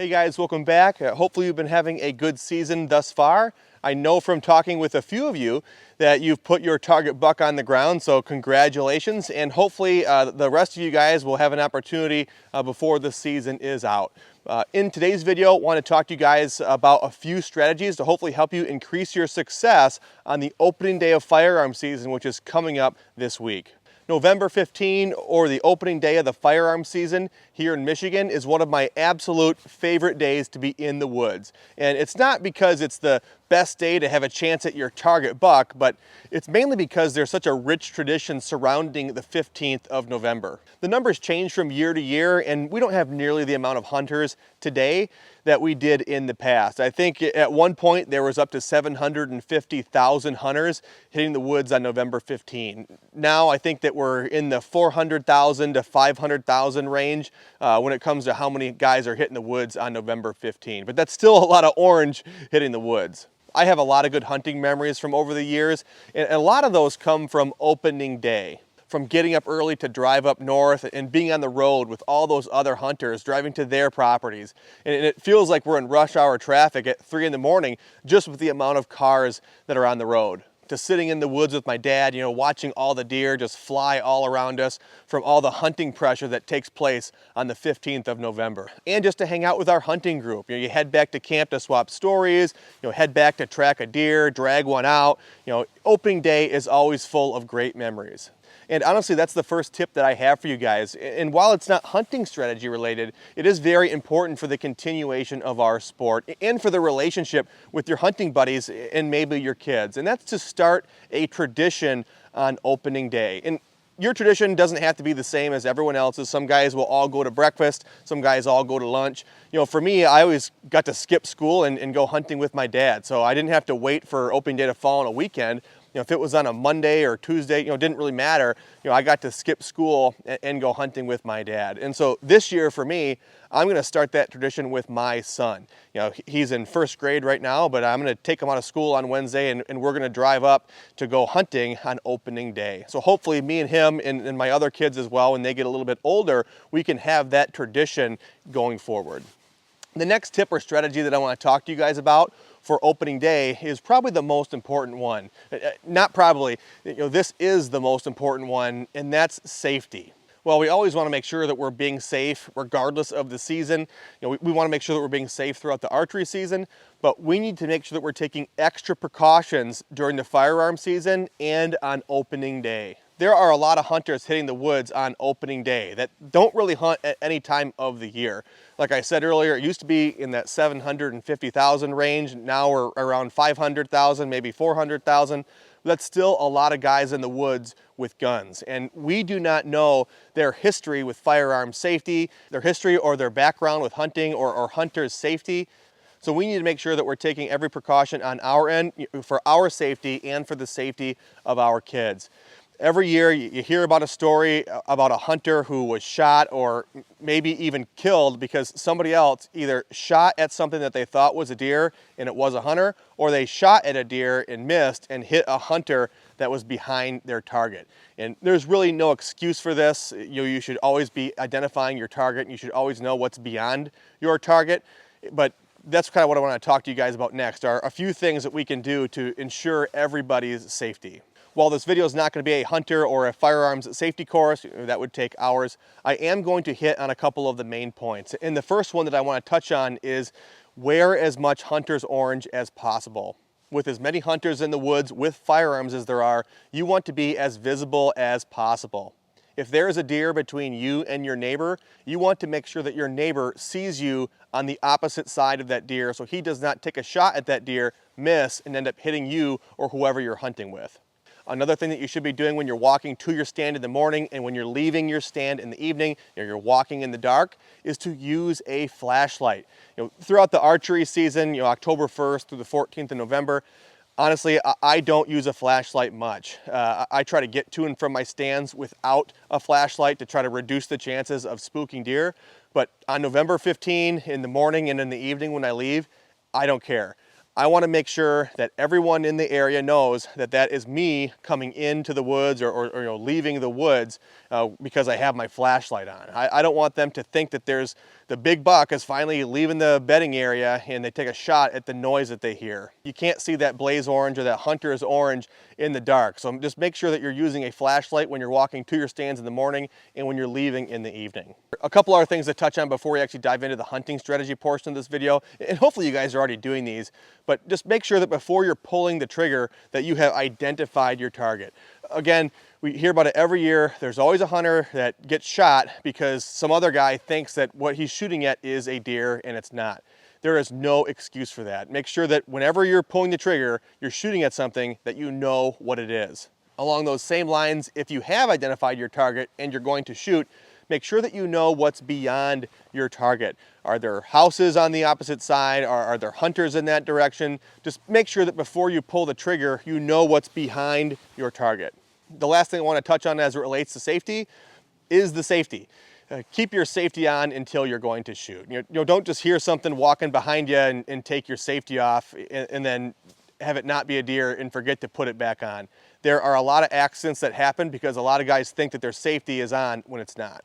Hey guys, welcome back. Hopefully you've been having a good season thus far. I know from talking with a few of you that you've put your target buck on the ground, so congratulations, and hopefully the rest of you guys will have an opportunity before the season is out. In today's video, I want to talk to you guys about a few strategies to hopefully help you increase your success on the opening day of firearm season, which is coming up this week. November 15, or the opening day of the firearm season here in Michigan, is one of my absolute favorite days to be in the woods. And it's not because it's the best day to have a chance at your target buck, but it's mainly because there's such a rich tradition surrounding the 15th of November. The numbers change from year to year, and we don't have nearly the amount of hunters today that we did in the past. I think at one point there was up to 750,000 hunters hitting the woods on November 15. Now I think that we're in the 400,000 to 500,000 range when it comes to how many guys are hitting the woods on November 15. But that's still a lot of orange hitting the woods. I have a lot of good hunting memories from over the years, and a lot of those come from opening day. From getting up early to drive up north and being on the road with all those other hunters driving to their properties. And it feels like we're in rush hour traffic at 3 in the morning just with the amount of cars that are on the road. To sitting in the woods with my dad, watching all the deer just fly all around us from all the hunting pressure that takes place on the 15th of November. And just to hang out with our hunting group. You head back to camp to swap stories, head back to track a deer, drag one out. Opening day is always full of great memories. And honestly, that's the first tip that I have for you guys. And while it's not hunting strategy related, it is very important for the continuation of our sport and for the relationship with your hunting buddies and maybe your kids. And that's to start a tradition on opening day. And your tradition doesn't have to be the same as everyone else's. Some guys will all go to breakfast, some guys all go to lunch. For me, I always got to skip school and go hunting with my dad. So I didn't have to wait for opening day to fall on a weekend. If it was on a Monday or Tuesday, it didn't really matter. I got to skip school and go hunting with my dad. And so this year for me, I'm gonna start that tradition with my son. He's in first grade right now, but I'm gonna take him out of school on Wednesday and we're gonna drive up to go hunting on opening day. So hopefully me and him and my other kids as well, when they get a little bit older, we can have that tradition going forward. The next tip or strategy that I wanna talk to you guys about for opening day is probably the most important one. Not probably, this is the most important one, and that's safety. Well, we always want to make sure that we're being safe regardless of the season. We want to make sure that we're being safe throughout the archery season, but we need to make sure that we're taking extra precautions during the firearm season and on opening day. There are a lot of hunters hitting the woods on opening day that don't really hunt at any time of the year. Like I said earlier, it used to be in that 750,000 range. Now we're around 500,000, maybe 400,000. That's still a lot of guys in the woods with guns. And we do not know their history with firearm safety, their history or their background with hunting or hunters' safety. So we need to make sure that we're taking every precaution on our end for our safety and for the safety of our kids. Every year you hear about a story about a hunter who was shot or maybe even killed because somebody else either shot at something that they thought was a deer and it was a hunter, or they shot at a deer and missed and hit a hunter that was behind their target. And there's really no excuse for this. You should always be identifying your target and you should always know what's beyond your target. But that's kind of what I want to talk to you guys about next, are a few things that we can do to ensure everybody's safety. While this video is not going to be a hunter or a firearms safety course, that would take hours, I am going to hit on a couple of the main points. And the first one that I want to touch on is wear as much hunter's orange as possible. With as many hunters in the woods with firearms as there are, you want to be as visible as possible. If there is a deer between you and your neighbor, you want to make sure that your neighbor sees you on the opposite side of that deer so he does not take a shot at that deer, miss, and end up hitting you or whoever you're hunting with. Another thing that you should be doing when you're walking to your stand in the morning and when you're leaving your stand in the evening, you're walking in the dark, is to use a flashlight. Throughout the archery season, October 1st through the 14th of November, honestly, I don't use a flashlight much. I try to get to and from my stands without a flashlight to try to reduce the chances of spooking deer. But on November 15 in the morning and in the evening when I leave, I don't care. I want to make sure that everyone in the area knows that that is me coming into the woods or leaving the woods because I have my flashlight on. I don't want them to think that there's the big buck is finally leaving the bedding area and they take a shot at the noise that they hear. You can't see that blaze orange or that hunter's orange in the dark. So just make sure that you're using a flashlight when you're walking to your stands in the morning and when you're leaving in the evening. A couple other things to touch on before we actually dive into the hunting strategy portion of this video, and hopefully you guys are already doing these, but just make sure that before you're pulling the trigger that you have identified your target. Again, we hear about it every year. There's always a hunter that gets shot because some other guy thinks that what he's shooting at is a deer and it's not. There is no excuse for that. Make sure that whenever you're pulling the trigger, you're shooting at something that you know what it is. Along those same lines, if you have identified your target and you're going to shoot, make sure that you know what's beyond your target. Are there houses on the opposite side? Are there hunters in that direction? Just make sure that before you pull the trigger, you know what's behind your target. The last thing I want to touch on as it relates to safety is the safety. Keep your safety on until you're going to shoot. Don't just hear something walking behind you and take your safety off and then have it not be a deer and forget to put it back on. There are a lot of accidents that happen because a lot of guys think that their safety is on when it's not.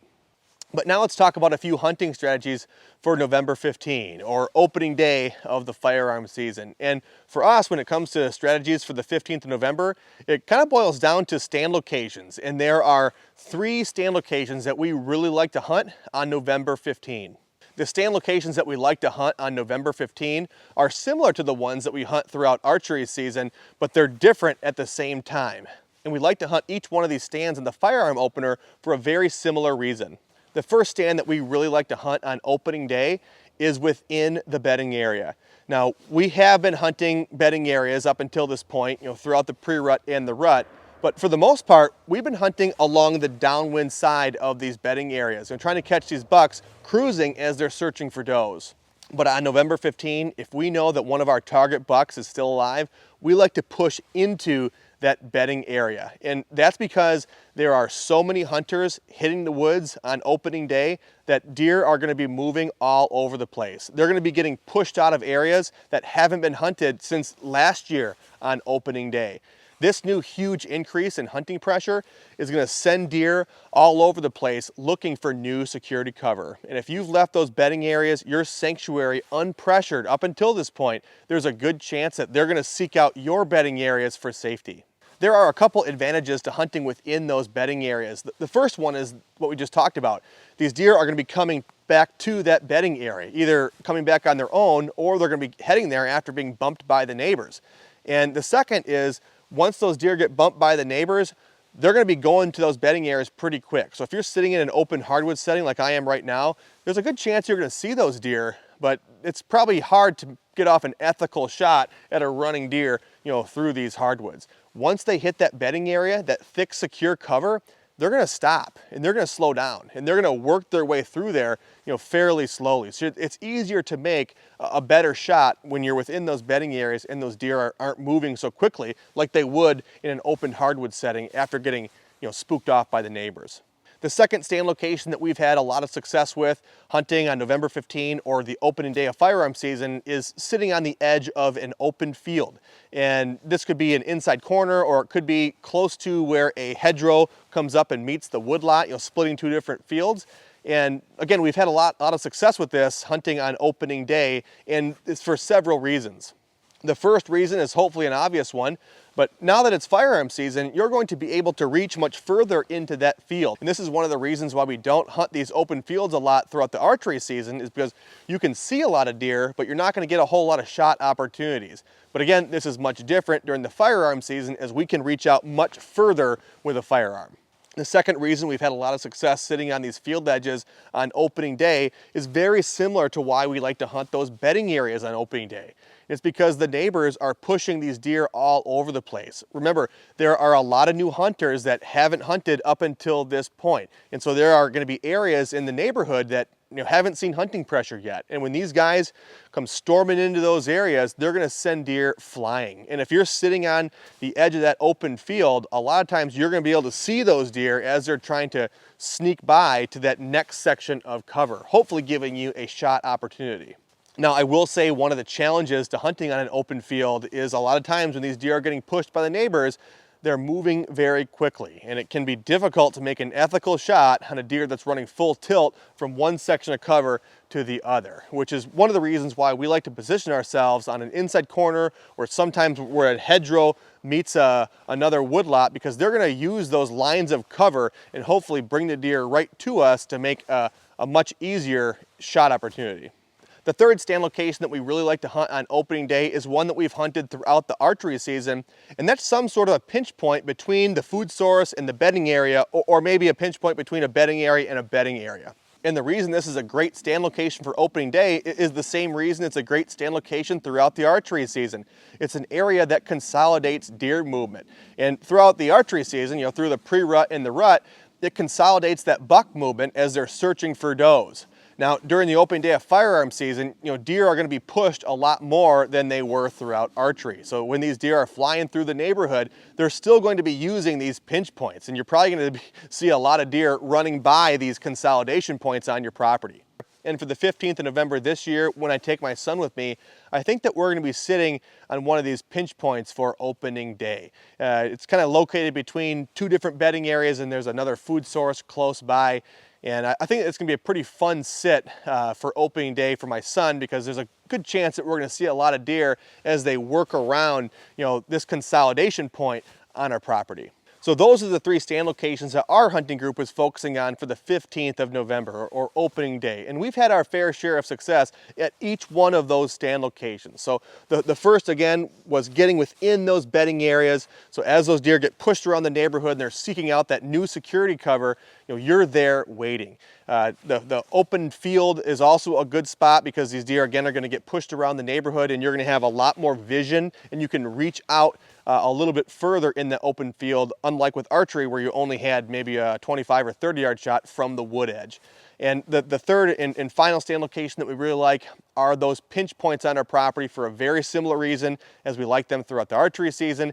But now let's talk about a few hunting strategies for November 15 or opening day of the firearm season. And for us, when it comes to strategies for the 15th of November, it kind of boils down to stand locations. And there are 3 stand locations that we really like to hunt on November 15. The stand locations that we like to hunt on November 15 are similar to the ones that we hunt throughout archery season, but they're different at the same time. And we like to hunt each one of these stands in the firearm opener for a very similar reason. The first stand that we really like to hunt on opening day is within the bedding area. Now, we have been hunting bedding areas up until this point, throughout the pre-rut and the rut, but for the most part, we've been hunting along the downwind side of these bedding areas and trying to catch these bucks cruising as they're searching for does. But on November 15, if we know that one of our target bucks is still alive, we like to push into that bedding area. And that's because there are so many hunters hitting the woods on opening day that deer are going to be moving all over the place. They're going to be getting pushed out of areas that haven't been hunted since last year on opening day. This new huge increase in hunting pressure is going to send deer all over the place looking for new security cover. And if you've left those bedding areas, your sanctuary, unpressured up until this point, there's a good chance that they're going to seek out your bedding areas for safety. There are a couple advantages to hunting within those bedding areas. The first one is what we just talked about. These deer are going to be coming back to that bedding area, either coming back on their own or they're going to be heading there after being bumped by the neighbors. And the second is, once those deer get bumped by the neighbors, they're going to be going to those bedding areas pretty quick. So if you're sitting in an open hardwood setting like I am right now, there's a good chance you're going to see those deer, but it's probably hard to get off an ethical shot at a running deer, through these hardwoods. Once they hit that bedding area, that thick, secure cover, they're going to stop and they're going to slow down and they're going to work their way through there, fairly slowly. So it's easier to make a better shot when you're within those bedding areas and those deer aren't moving so quickly like they would in an open hardwood setting after getting, spooked off by the neighbors. The second stand location that we've had a lot of success with hunting on November 15 or the opening day of firearm season is sitting on the edge of an open field. And this could be an inside corner or it could be close to where a hedgerow comes up and meets the woodlot, splitting 2 different fields. And again, we've had a lot of success with this hunting on opening day, and it's for several reasons. The first reason is hopefully an obvious one, but now that it's firearm season, you're going to be able to reach much further into that field. And this is one of the reasons why we don't hunt these open fields a lot throughout the archery season, is because you can see a lot of deer, but you're not going to get a whole lot of shot opportunities. But again, this is much different during the firearm season as we can reach out much further with a firearm. The second reason we've had a lot of success sitting on these field edges on opening day is very similar to why we like to hunt those bedding areas on opening day. It's because the neighbors are pushing these deer all over the place. Remember, there are a lot of new hunters that haven't hunted up until this point. And so there are going to be areas in the neighborhood that haven't seen hunting pressure yet. And when these guys come storming into those areas, they're going to send deer flying. And if you're sitting on the edge of that open field, a lot of times you're going to be able to see those deer as they're trying to sneak by to that next section of cover, hopefully giving you a shot opportunity. Now, I will say one of the challenges to hunting on an open field is a lot of times when these deer are getting pushed by the neighbors, they're moving very quickly, and it can be difficult to make an ethical shot on a deer that's running full tilt from one section of cover to the other, which is one of the reasons why we like to position ourselves on an inside corner, or sometimes where a hedgerow meets another woodlot, because they're going to use those lines of cover and hopefully bring the deer right to us to make a much easier shot opportunity. The third stand location that we really like to hunt on opening day is one that we've hunted throughout the archery season, and that's some sort of a pinch point between the food source and the bedding area, or maybe a pinch point between a bedding area and a bedding area. And the reason this is a great stand location for opening day is the same reason it's a great stand location throughout the archery season. It's an area that consolidates deer movement. And throughout the archery season, through the pre-rut and the rut, it consolidates that buck movement as they're searching for does. Now, during the opening day of firearm season, deer are going to be pushed a lot more than they were throughout archery. So when these deer are flying through the neighborhood, they're still going to be using these pinch points, and you're probably going to see a lot of deer running by these consolidation points on your property. And for the 15th of November this year, when I take my son with me, I think that we're going to be sitting on one of these pinch points for opening day. It's kind of located between two different bedding areas, and there's another food source close by. And I think it's going to be a pretty fun sit for opening day for my son, because there's a good chance that we're going to see a lot of deer as they work around, this consolidation point on our property. So those are the three stand locations that our hunting group was focusing on for the 15th of November, or opening day. And we've had our fair share of success at each one of those stand locations. So the first, again, was getting within those bedding areas. So as those deer get pushed around the neighborhood and they're seeking out that new security cover, you're there waiting. The open field is also a good spot, because these deer, again, are going to get pushed around the neighborhood, and you're going to have a lot more vision, and you can reach out a little bit further in the open field, unlike with archery where you only had maybe a 25 or 30 yard shot from the wood edge. And the third and final stand location that we really like are those pinch points on our property, for a very similar reason as we like them throughout the archery season.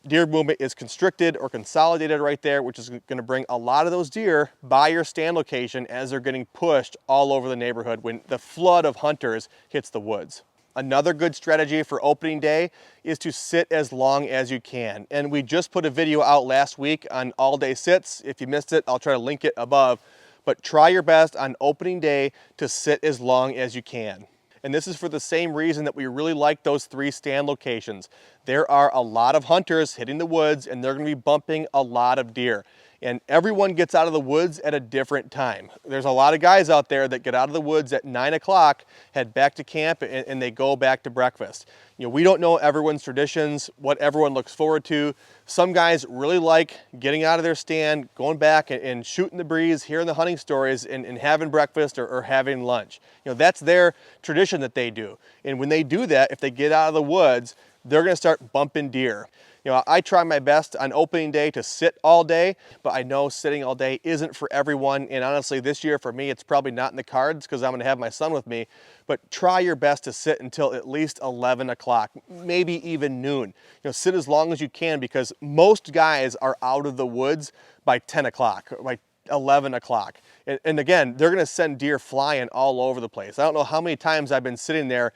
Deer movement is constricted or consolidated right there, which is going to bring a lot of those deer by your stand location as they're getting pushed all over the neighborhood when the flood of hunters hits the woods. Another good strategy for opening day is to sit as long as you can. And we just put a video out last week on all-day sits. If you missed it, I'll try to link it above. But try your best on opening day to sit as long as you can. And this is for the same reason that we really like those three stand locations. There are a lot of hunters hitting the woods, and they're going to be bumping a lot of deer. And everyone gets out of the woods at a different time. There's a lot of guys out there that get out of the woods at 9 o'clock, head back to camp, and they go back to breakfast. We don't know everyone's traditions, what everyone looks forward to. Some guys really like getting out of their stand, going back and shooting the breeze, hearing the hunting stories, and having breakfast or having lunch. That's their tradition that they do. And when they do that, if they get out of the woods, they're going to start bumping deer. I try my best on opening day to sit all day, but I know sitting all day isn't for everyone. And honestly, this year for me, it's probably not in the cards, because I'm going to have my son with me. But try your best to sit until at least 11 o'clock, maybe even noon. Sit as long as you can, because most guys are out of the woods by 10 o'clock, by 11 o'clock. And again, they're going to send deer flying all over the place. I don't know how many times I've been sitting there,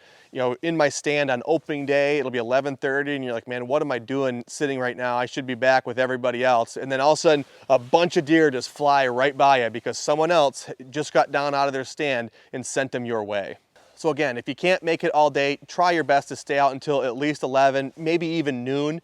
in my stand on opening day. It'll be 11:30, and you're like, man, what am I doing sitting right now? I should be back with everybody else. And then all of a sudden, a bunch of deer just fly right by you, because someone else just got down out of their stand and sent them your way. So again, if you can't make it all day, try your best to stay out until at least 11, maybe even noon.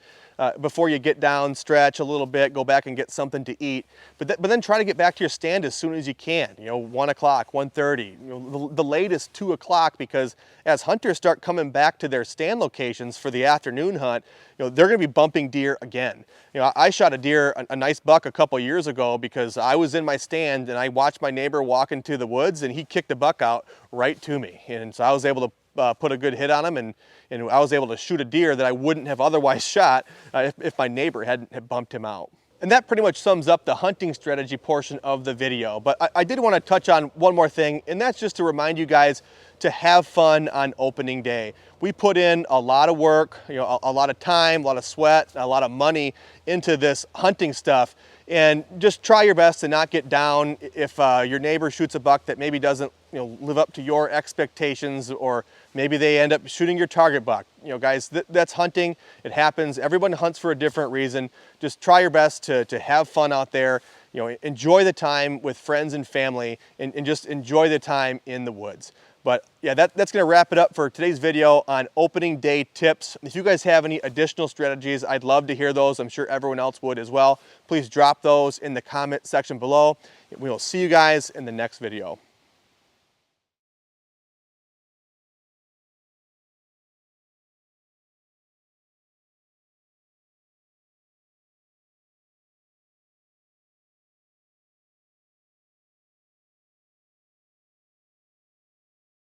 Before you get down, stretch a little bit, go back and get something to eat. But then try to get back to your stand as soon as you can. 1 o'clock, 1:30, the latest 2 o'clock, because as hunters start coming back to their stand locations for the afternoon hunt, they're going to be bumping deer again. I shot a deer, a nice buck, a couple years ago, because I was in my stand and I watched my neighbor walk into the woods, and he kicked the buck out right to me. And so I was able to put a good hit on him, and I was able to shoot a deer that I wouldn't have otherwise shot if my neighbor hadn't bumped him out. And that pretty much sums up the hunting strategy portion of the video. But I did want to touch on one more thing, and that's just to remind you guys to have fun on opening day. We put in a lot of work, a lot of time, a lot of sweat, a lot of money into this hunting stuff. And just try your best to not get down if your neighbor shoots a buck that maybe doesn't live up to your expectations, or maybe they end up shooting your target buck. Guys, that's hunting. It happens. Everyone hunts for a different reason. Just try your best to have fun out there. Enjoy the time with friends and family, and just enjoy the time in the woods. But yeah, that's going to wrap it up for today's video on opening day tips. If you guys have any additional strategies, I'd love to hear those. I'm sure everyone else would as well. Please drop those in the comment section below. We will see you guys in the next video.